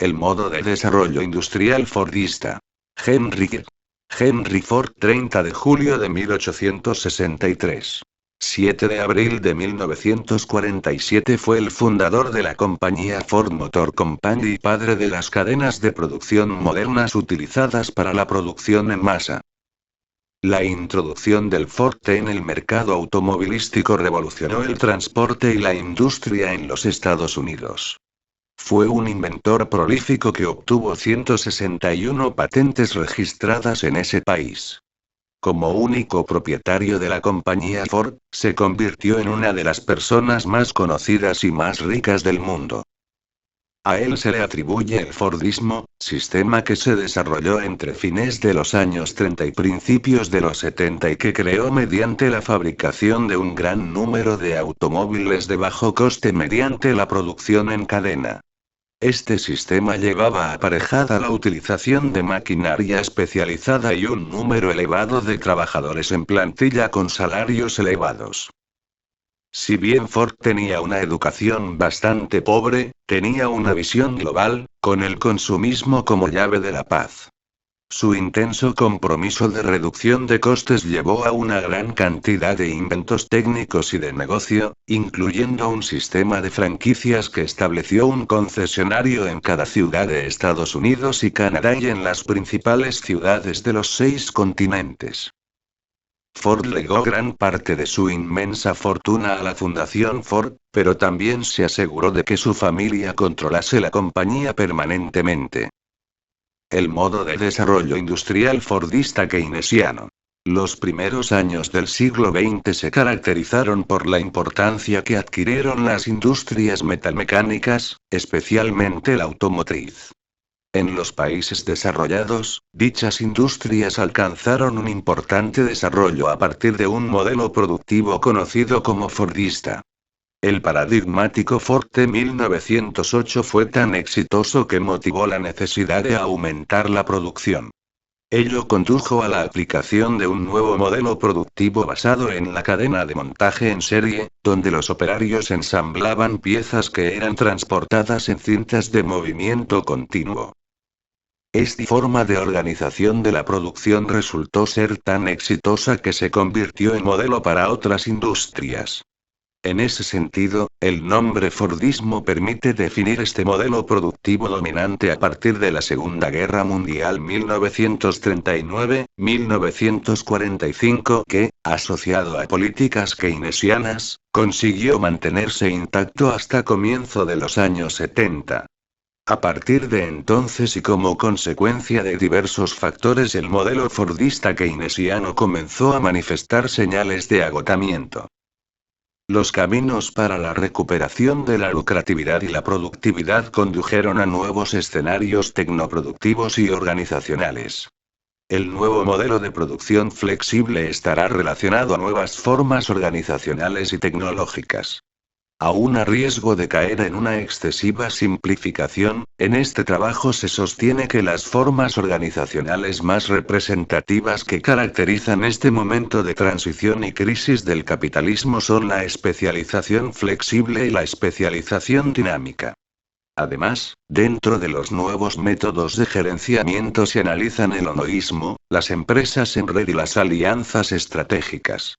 El modo de desarrollo industrial fordista. Henry Ford, 30 de julio de 1863. 7 de abril de 1947 fue el fundador de la compañía Ford Motor Company y padre de las cadenas de producción modernas utilizadas para la producción en masa. La introducción del Ford T en el mercado automovilístico revolucionó el transporte y la industria en los Estados Unidos. Fue un inventor prolífico que obtuvo 161 patentes registradas en ese país. Como único propietario de la compañía Ford, se convirtió en una de las personas más conocidas y más ricas del mundo. A él se le atribuye el Fordismo, sistema que se desarrolló entre fines de los años 30 y principios de los 70 y que creó mediante la fabricación de un gran número de automóviles de bajo coste mediante la producción en cadena. Este sistema llevaba aparejada la utilización de maquinaria especializada y un número elevado de trabajadores en plantilla con salarios elevados. Si bien Ford tenía una educación bastante pobre, tenía una visión global, con el consumismo como llave de la paz. Su intenso compromiso de reducción de costes llevó a una gran cantidad de inventos técnicos y de negocio, incluyendo un sistema de franquicias que estableció un concesionario en cada ciudad de Estados Unidos y Canadá y en las principales ciudades de los 6 continentes. Ford legó gran parte de su inmensa fortuna a la Fundación Ford, pero también se aseguró de que su familia controlase la compañía permanentemente. El modo de desarrollo industrial fordista keynesiano. Los primeros años del siglo XX se caracterizaron por la importancia que adquirieron las industrias metalmecánicas, especialmente la automotriz. En los países desarrollados, dichas industrias alcanzaron un importante desarrollo a partir de un modelo productivo conocido como fordista. El paradigmático Ford T 1908 fue tan exitoso que motivó la necesidad de aumentar la producción. Ello condujo a la aplicación de un nuevo modelo productivo basado en la cadena de montaje en serie, donde los operarios ensamblaban piezas que eran transportadas en cintas de movimiento continuo. Esta forma de organización de la producción resultó ser tan exitosa que se convirtió en modelo para otras industrias. En ese sentido, el nombre Fordismo permite definir este modelo productivo dominante a partir de la Segunda Guerra Mundial 1939-1945 que, asociado a políticas keynesianas, consiguió mantenerse intacto hasta comienzo de los años 70. A partir de entonces y como consecuencia de diversos factores, el modelo fordista keynesiano comenzó a manifestar señales de agotamiento. Los caminos para la recuperación de la lucratividad y la productividad condujeron a nuevos escenarios tecnoproductivos y organizacionales. El nuevo modelo de producción flexible estará relacionado a nuevas formas organizacionales y tecnológicas. Aún a riesgo de caer en una excesiva simplificación, en este trabajo se sostiene que las formas organizacionales más representativas que caracterizan este momento de transición y crisis del capitalismo son la especialización flexible y la especialización dinámica. Además, dentro de los nuevos métodos de gerenciamiento se analizan el onoísmo, las empresas en red y las alianzas estratégicas.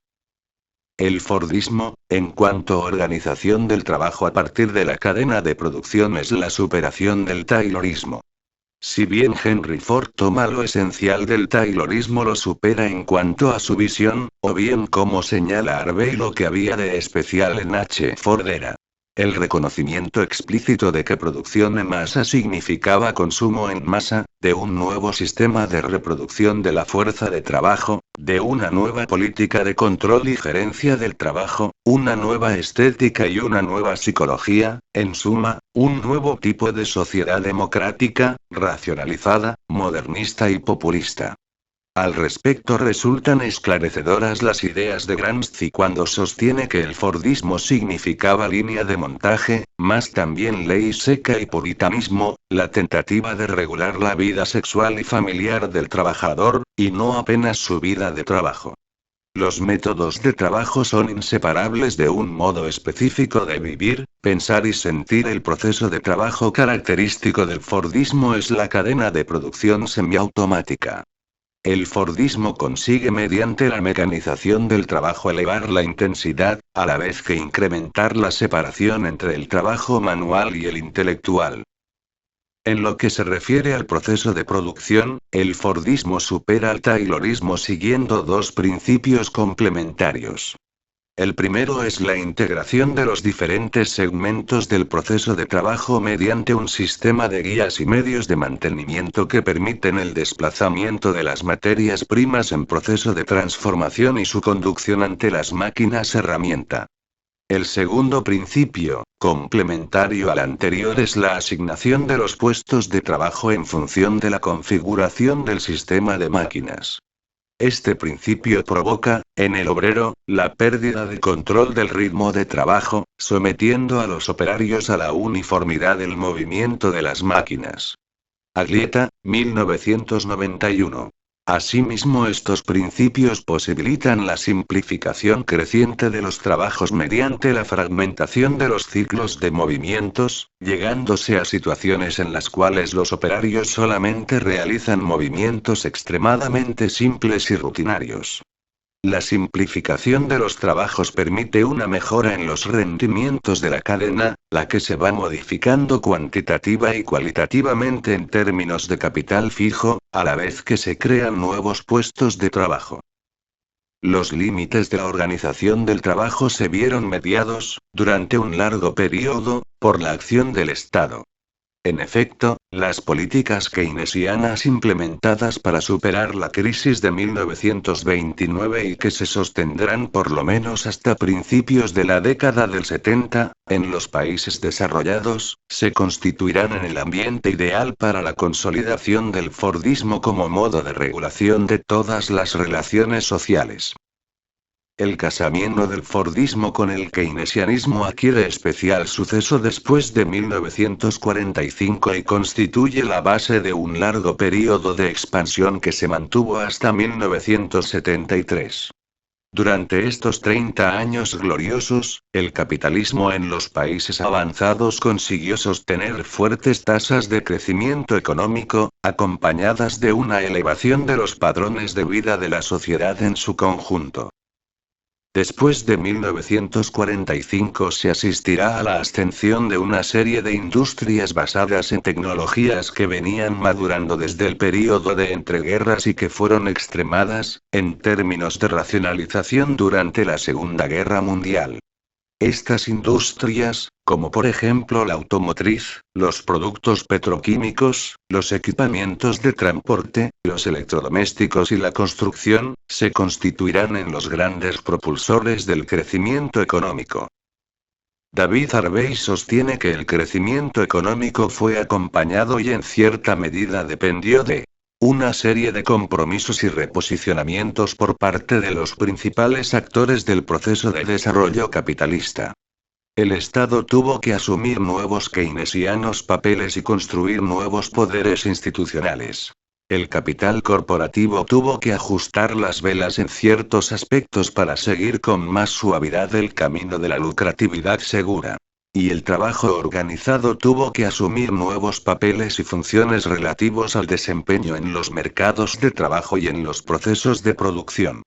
El Fordismo, en cuanto a organización del trabajo a partir de la cadena de producción, es la superación del Taylorismo. Si bien Henry Ford toma lo esencial del Taylorismo, lo supera en cuanto a su visión, o bien como señala Harvey, lo que había de especial en H. Ford era el reconocimiento explícito de que producción en masa significaba consumo en masa, de un nuevo sistema de reproducción de la fuerza de trabajo, de una nueva política de control y gerencia del trabajo, una nueva estética y una nueva psicología, en suma, un nuevo tipo de sociedad democrática, racionalizada, modernista y populista. Al respecto resultan esclarecedoras las ideas de Gramsci cuando sostiene que el Fordismo significaba línea de montaje, más también ley seca y puritanismo, la tentativa de regular la vida sexual y familiar del trabajador, y no apenas su vida de trabajo. Los métodos de trabajo son inseparables de un modo específico de vivir, pensar y sentir. El proceso de trabajo característico del Fordismo es la cadena de producción semiautomática. El Fordismo consigue mediante la mecanización del trabajo elevar la intensidad, a la vez que incrementar la separación entre el trabajo manual y el intelectual. En lo que se refiere al proceso de producción, el Fordismo supera al Taylorismo siguiendo dos principios complementarios. El primero es la integración de los diferentes segmentos del proceso de trabajo mediante un sistema de guías y medios de mantenimiento que permiten el desplazamiento de las materias primas en proceso de transformación y su conducción ante las máquinas herramienta. El segundo principio, complementario al anterior, es la asignación de los puestos de trabajo en función de la configuración del sistema de máquinas. Este principio provoca, en el obrero, la pérdida de control del ritmo de trabajo, sometiendo a los operarios a la uniformidad del movimiento de las máquinas. Aglietta, 1991. Asimismo, estos principios posibilitan la simplificación creciente de los trabajos mediante la fragmentación de los ciclos de movimientos, llegándose a situaciones en las cuales los operarios solamente realizan movimientos extremadamente simples y rutinarios. La simplificación de los trabajos permite una mejora en los rendimientos de la cadena, la que se va modificando cuantitativa y cualitativamente en términos de capital fijo, a la vez que se crean nuevos puestos de trabajo. Los límites de la organización del trabajo se vieron mediados, durante un largo periodo, por la acción del Estado. En efecto, las políticas keynesianas implementadas para superar la crisis de 1929 y que se sostendrán por lo menos hasta principios de la década del 70, en los países desarrollados, se constituirán en el ambiente ideal para la consolidación del Fordismo como modo de regulación de todas las relaciones sociales. El casamiento del Fordismo con el keynesianismo adquiere especial suceso después de 1945 y constituye la base de un largo periodo de expansión que se mantuvo hasta 1973. Durante estos 30 años gloriosos, el capitalismo en los países avanzados consiguió sostener fuertes tasas de crecimiento económico, acompañadas de una elevación de los padrones de vida de la sociedad en su conjunto. Después de 1945 se asistirá a la ascensión de una serie de industrias basadas en tecnologías que venían madurando desde el período de entreguerras y que fueron extremadas, en términos de racionalización, durante la Segunda Guerra Mundial. Estas industrias, como por ejemplo la automotriz, los productos petroquímicos, los equipamientos de transporte, los electrodomésticos y la construcción, se constituirán en los grandes propulsores del crecimiento económico. David Harvey sostiene que el crecimiento económico fue acompañado y en cierta medida dependió de una serie de compromisos y reposicionamientos por parte de los principales actores del proceso de desarrollo capitalista. El Estado tuvo que asumir nuevos keynesianos papeles y construir nuevos poderes institucionales. El capital corporativo tuvo que ajustar las velas en ciertos aspectos para seguir con más suavidad el camino de la lucratividad segura. Y el trabajo organizado tuvo que asumir nuevos papeles y funciones relativos al desempeño en los mercados de trabajo y en los procesos de producción.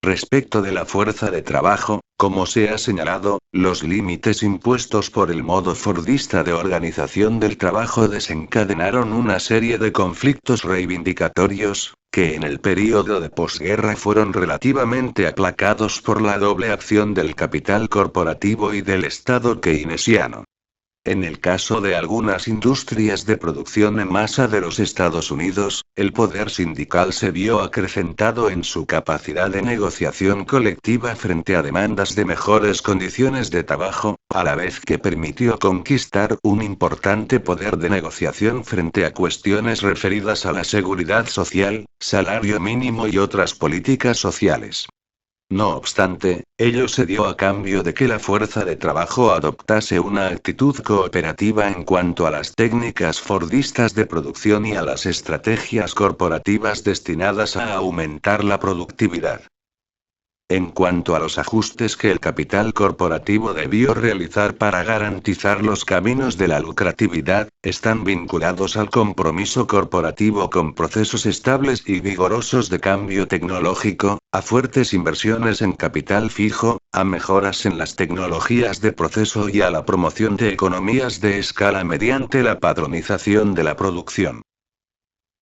Respecto de la fuerza de trabajo, como se ha señalado, los límites impuestos por el modo fordista de organización del trabajo desencadenaron una serie de conflictos reivindicatorios, que en el período de posguerra fueron relativamente aplacados por la doble acción del capital corporativo y del Estado keynesiano. En el caso de algunas industrias de producción en masa de los Estados Unidos, el poder sindical se vio acrecentado en su capacidad de negociación colectiva frente a demandas de mejores condiciones de trabajo, a la vez que permitió conquistar un importante poder de negociación frente a cuestiones referidas a la seguridad social, salario mínimo y otras políticas sociales. No obstante, ello se dio a cambio de que la fuerza de trabajo adoptase una actitud cooperativa en cuanto a las técnicas fordistas de producción y a las estrategias corporativas destinadas a aumentar la productividad. En cuanto a los ajustes que el capital corporativo debió realizar para garantizar los caminos de la lucratividad, están vinculados al compromiso corporativo con procesos estables y vigorosos de cambio tecnológico, a fuertes inversiones en capital fijo, a mejoras en las tecnologías de proceso y a la promoción de economías de escala mediante la padronización de la producción.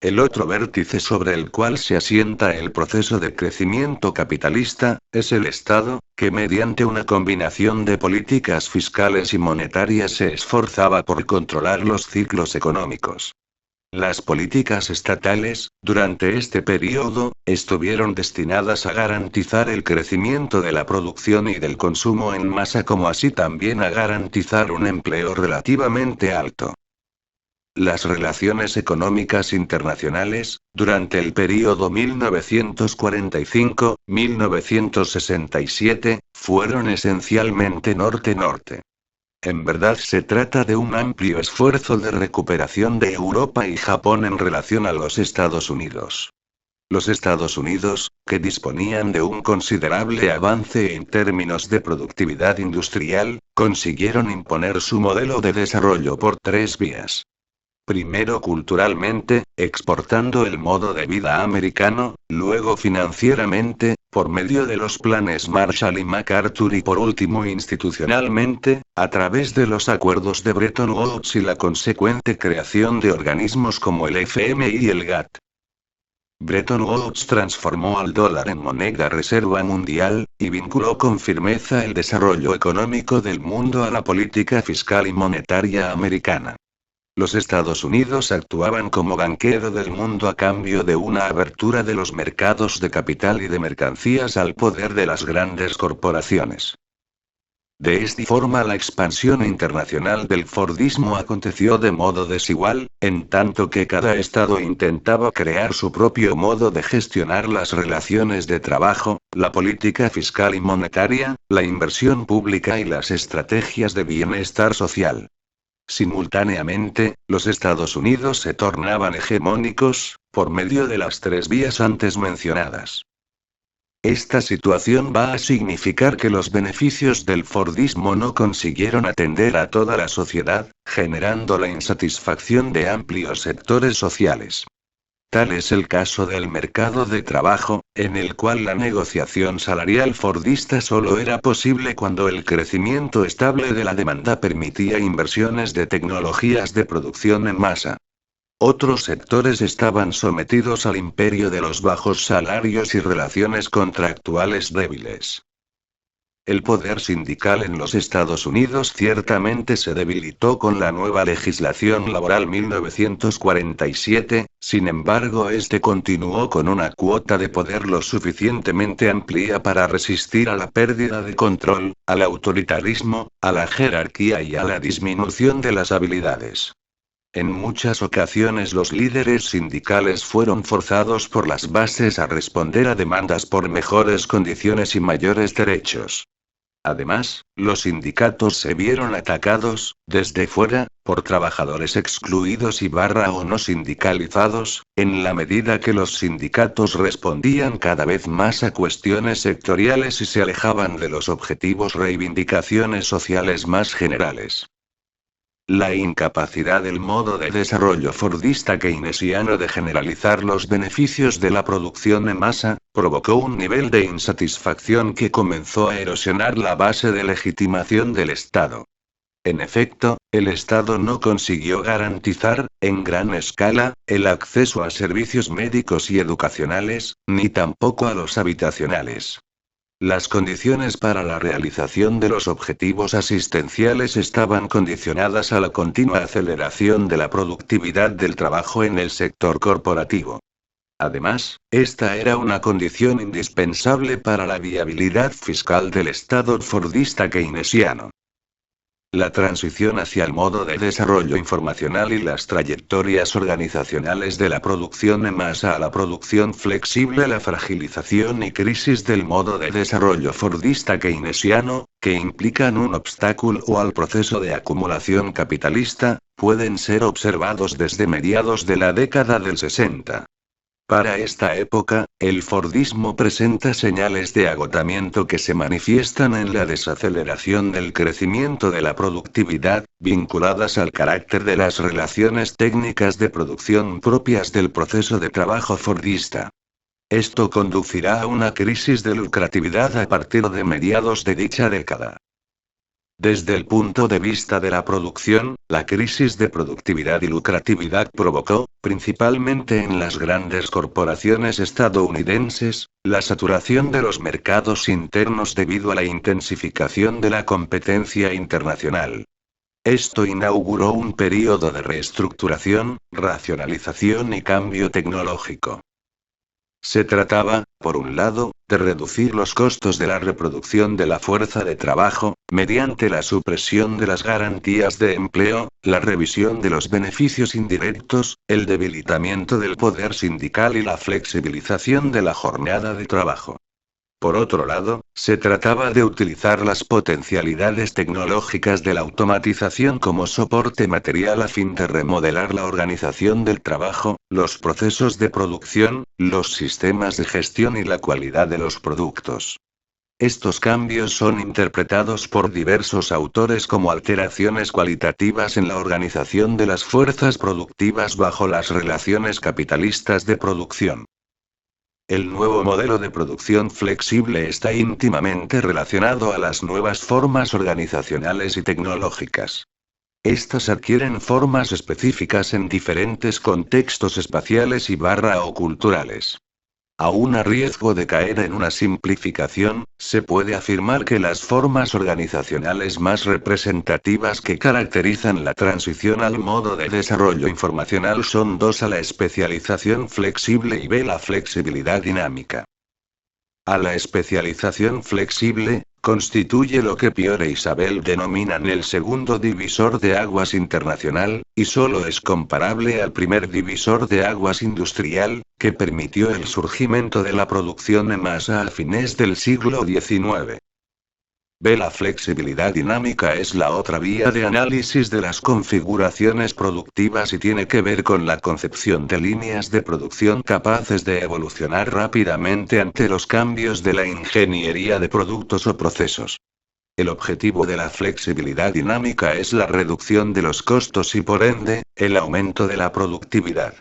El otro vértice sobre el cual se asienta el proceso de crecimiento capitalista, es el Estado, que mediante una combinación de políticas fiscales y monetarias se esforzaba por controlar los ciclos económicos. Las políticas estatales, durante este periodo, estuvieron destinadas a garantizar el crecimiento de la producción y del consumo en masa, como así también a garantizar un empleo relativamente alto. Las relaciones económicas internacionales, durante el período 1945-1967, fueron esencialmente norte-norte. En verdad se trata de un amplio esfuerzo de recuperación de Europa y Japón en relación a los Estados Unidos. Los Estados Unidos, que disponían de un considerable avance en términos de productividad industrial, consiguieron imponer su modelo de desarrollo por tres vías. Primero culturalmente, exportando el modo de vida americano, luego financieramente, por medio de los planes Marshall y MacArthur, y por último institucionalmente, a través de los acuerdos de Bretton Woods y la consecuente creación de organismos como el FMI y el GATT. Bretton Woods transformó al dólar en moneda reserva mundial, y vinculó con firmeza el desarrollo económico del mundo a la política fiscal y monetaria americana. Los Estados Unidos actuaban como banquero del mundo a cambio de una abertura de los mercados de capital y de mercancías al poder de las grandes corporaciones. De esta forma, la expansión internacional del Fordismo aconteció de modo desigual, en tanto que cada estado intentaba crear su propio modo de gestionar las relaciones de trabajo, la política fiscal y monetaria, la inversión pública y las estrategias de bienestar social. Simultáneamente, los Estados Unidos se tornaban hegemónicos, por medio de las tres vías antes mencionadas. Esta situación va a significar que los beneficios del Fordismo no consiguieron atender a toda la sociedad, generando la insatisfacción de amplios sectores sociales. Tal es el caso del mercado de trabajo, en el cual la negociación salarial fordista solo era posible cuando el crecimiento estable de la demanda permitía inversiones de tecnologías de producción en masa. Otros sectores estaban sometidos al imperio de los bajos salarios y relaciones contractuales débiles. El poder sindical en los Estados Unidos ciertamente se debilitó con la nueva legislación laboral 1947, sin embargo este continuó con una cuota de poder lo suficientemente amplia para resistir a la pérdida de control, al autoritarismo, a la jerarquía y a la disminución de las habilidades. En muchas ocasiones los líderes sindicales fueron forzados por las bases a responder a demandas por mejores condiciones y mayores derechos. Además, los sindicatos se vieron atacados, desde fuera, por trabajadores excluidos o no sindicalizados, en la medida que los sindicatos respondían cada vez más a cuestiones sectoriales y se alejaban de los objetivos reivindicaciones sociales más generales. La incapacidad del modo de desarrollo fordista keynesiano de generalizar los beneficios de la producción en masa, provocó un nivel de insatisfacción que comenzó a erosionar la base de legitimación del Estado. En efecto, el Estado no consiguió garantizar, en gran escala, el acceso a servicios médicos y educacionales, ni tampoco a los habitacionales. Las condiciones para la realización de los objetivos asistenciales estaban condicionadas a la continua aceleración de la productividad del trabajo en el sector corporativo. Además, esta era una condición indispensable para la viabilidad fiscal del Estado fordista keynesiano. La transición hacia el modo de desarrollo informacional y las trayectorias organizacionales de la producción en masa a la producción flexible, la fragilización y crisis del modo de desarrollo fordista keynesiano, que implican un obstáculo al proceso de acumulación capitalista, pueden ser observados desde mediados de la década del 60. Para esta época, el Fordismo presenta señales de agotamiento que se manifiestan en la desaceleración del crecimiento de la productividad, vinculadas al carácter de las relaciones técnicas de producción propias del proceso de trabajo fordista. Esto conducirá a una crisis de lucratividad a partir de mediados de dicha década. Desde el punto de vista de la producción, la crisis de productividad y lucratividad provocó, principalmente en las grandes corporaciones estadounidenses, la saturación de los mercados internos debido a la intensificación de la competencia internacional. Esto inauguró un período de reestructuración, racionalización y cambio tecnológico. Se trataba, por un lado, de reducir los costos de la reproducción de la fuerza de trabajo, mediante la supresión de las garantías de empleo, la revisión de los beneficios indirectos, el debilitamiento del poder sindical y la flexibilización de la jornada de trabajo. Por otro lado, se trataba de utilizar las potencialidades tecnológicas de la automatización como soporte material a fin de remodelar la organización del trabajo, los procesos de producción, los sistemas de gestión y la calidad de los productos. Estos cambios son interpretados por diversos autores como alteraciones cualitativas en la organización de las fuerzas productivas bajo las relaciones capitalistas de producción. El nuevo modelo de producción flexible está íntimamente relacionado a las nuevas formas organizacionales y tecnológicas. Estas adquieren formas específicas en diferentes contextos espaciales o culturales. Aún a riesgo de caer en una simplificación, se puede afirmar que las formas organizacionales más representativas que caracterizan la transición al modo de desarrollo informacional son dos: A, la especialización flexible, y B, la flexibilidad dinámica. A, la especialización flexible, constituye lo que Piore e Isabel denominan el segundo divisor de aguas internacional, y solo es comparable al primer divisor de aguas industrial, que permitió el surgimiento de la producción en masa a fines del siglo XIX. B, la flexibilidad dinámica es la otra vía de análisis de las configuraciones productivas y tiene que ver con la concepción de líneas de producción capaces de evolucionar rápidamente ante los cambios de la ingeniería de productos o procesos. El objetivo de la flexibilidad dinámica es la reducción de los costos y por ende, el aumento de la productividad.